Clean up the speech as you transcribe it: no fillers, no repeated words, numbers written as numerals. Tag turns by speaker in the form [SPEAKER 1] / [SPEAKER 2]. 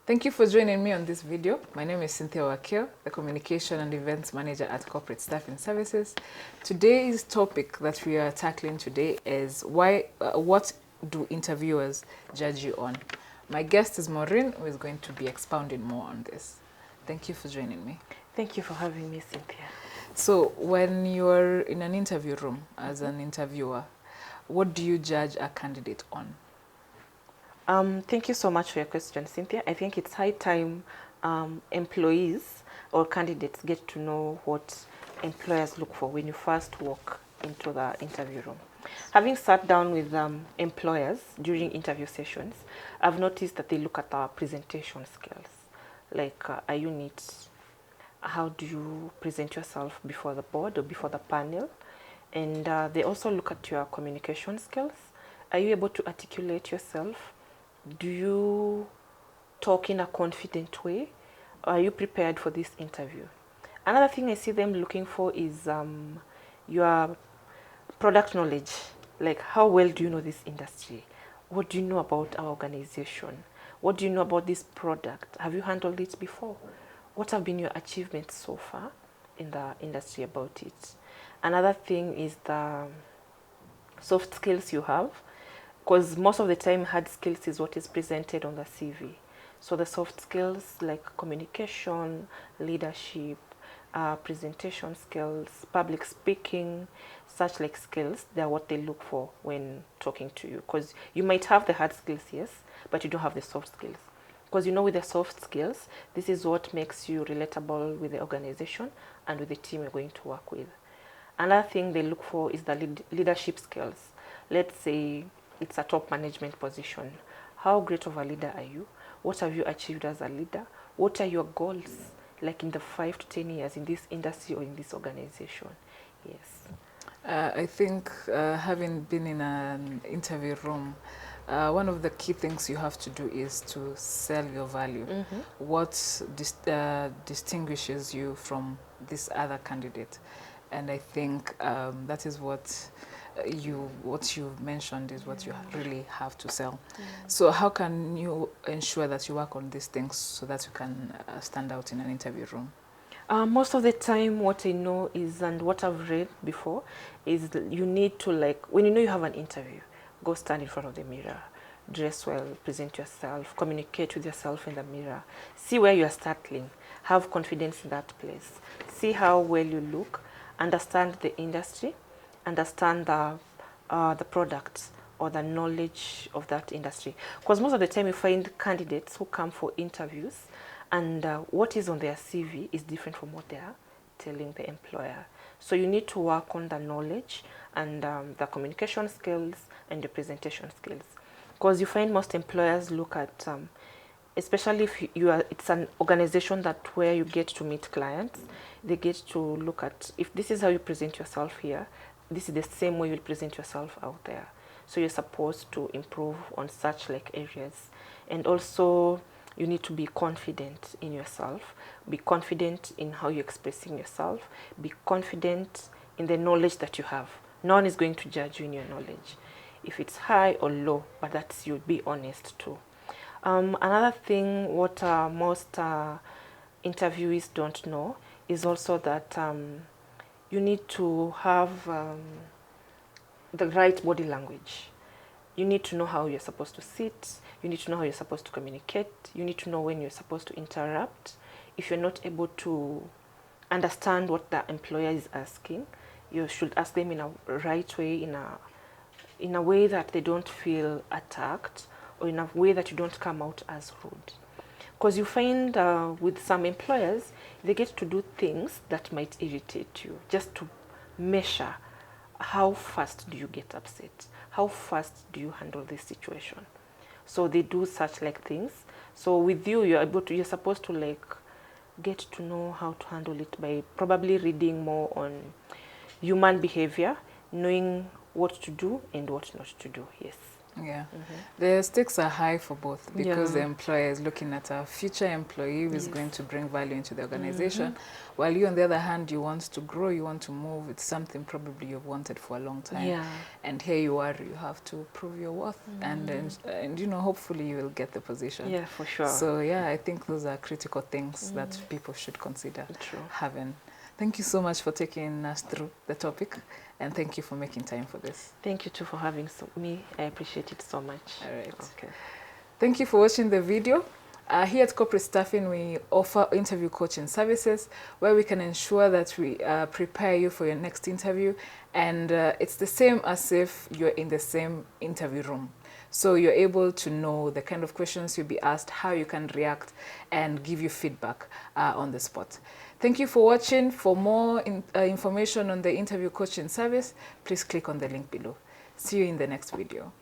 [SPEAKER 1] Thank you for joining me on this video. My name is Cynthia Wakio, the Communication and Events Manager at Corporate Staffing Services. Today's topic that we are tackling today is what do interviewers judge you on? My guest is Maureen, who is going to be expounding more on this. Thank you for joining me.
[SPEAKER 2] Thank you for having me, Cynthia.
[SPEAKER 1] So when you're in an interview room as an interviewer, what do you judge a candidate on?
[SPEAKER 2] Thank you so much for your question, Cynthia. I think it's high time employees or candidates get to know what employers look for when you first walk into the interview room. Having sat down with employers during interview sessions, I've noticed that they look at our presentation skills. Like, are you neat? How do you present yourself before the board or before the panel? And they also look at your communication skills. Are you able to articulate yourself? Do you talk in a confident way? Are you prepared for this interview? Another thing I see them looking for is your product knowledge. Like, how well do you know this industry? What do you know about our organization? What do you know about this product? Have you handled it before? What have been your achievements so far in the industry about it? Another thing is the soft skills you have, because most of the time hard skills is what is presented on the CV. So the soft skills like communication, leadership, presentation skills, public speaking, such like skills, they're what they look for when talking to you. Because you might have the hard skills, yes, but you don't have the soft skills. Because you know with the soft skills, this is what makes you relatable with the organization and with the team you're going to work with. Another thing they look for is the leadership skills. Let's say it's a top management position. How great of a leader are you? What have you achieved as a leader? What are your goals, like in the 5 to 10 years in this industry or in this organization? Yes.
[SPEAKER 1] I think having been in an interview room, one of the key things you have to do is to sell your value. What distinguishes you from this other candidate? And I think that is what you've mentioned is what you really have to sell. So how can you ensure that you work on these things so that you can stand out in an interview room?
[SPEAKER 2] Most of the time what I know is, and what I've read before, is that you need to, like, when you know you have an interview, go stand in front of the mirror, dress well, present yourself, communicate with yourself in the mirror, see where you are startling, have confidence in that place, see how well you look, understand the industry, understand the products or the knowledge of that industry. Because most of the time you find candidates who come for interviews and what is on their CV is different from what they are telling the employer. So you need to work on the knowledge and the communication skills and the presentation skills. Because you find most employers look at, especially if it's an organization that where you get to meet clients, they get to look at, if this is how you present yourself here, this is the same way you'll present yourself out there. So you're supposed to improve on such like areas. And also you need to be confident in yourself, be confident in how you're expressing yourself, be confident in the knowledge that you have. No one is going to judge you in your knowledge, if it's high or low, but that's, you'll be honest too. Another thing what most interviewees don't know is also that you need to have the right body language. You need to know how you're supposed to sit. You need to know how you're supposed to communicate. You need to know when you're supposed to interrupt. If you're not able to understand what the employer is asking, you should ask them in a right way, in a way that they don't feel attacked, or in a way that you don't come out as rude. Because you find with some employers, they get to do things that might irritate you, just to measure how fast do you get upset, how fast do you handle this situation. So they do such like things. So with you, you're supposed to like get to know how to handle it by probably reading more on human behavior, knowing what to do and what not to do. Yes.
[SPEAKER 1] Yeah, the stakes are high for both because the
[SPEAKER 2] Yeah.
[SPEAKER 1] employer is looking at a future employee who is
[SPEAKER 2] Yes.
[SPEAKER 1] going to bring value into the organization, while you, on the other hand, you want to grow, you want to move. It's something probably you've wanted for a long time,
[SPEAKER 2] Yeah.
[SPEAKER 1] and here you are. You have to prove your worth, and you know, hopefully you will get the position.
[SPEAKER 2] Yeah, for sure.
[SPEAKER 1] So yeah, I think those are critical things that people should consider
[SPEAKER 2] True.
[SPEAKER 1] having. Thank you so much for taking us through the topic, and thank you for making time for this.
[SPEAKER 2] Thank you too for having me. I appreciate it so much.
[SPEAKER 1] All right.
[SPEAKER 2] Okay.
[SPEAKER 1] Thank you for watching the video. Here at Corporate Staffing, we offer interview coaching services where we can ensure that we prepare you for your next interview. And it's the same as if you're in the same interview room. So you're able to know the kind of questions you'll be asked, how you can react, and give you feedback on the spot. Thank you for watching. For more information on the interview coaching service, please click on the link below. See you in the next video.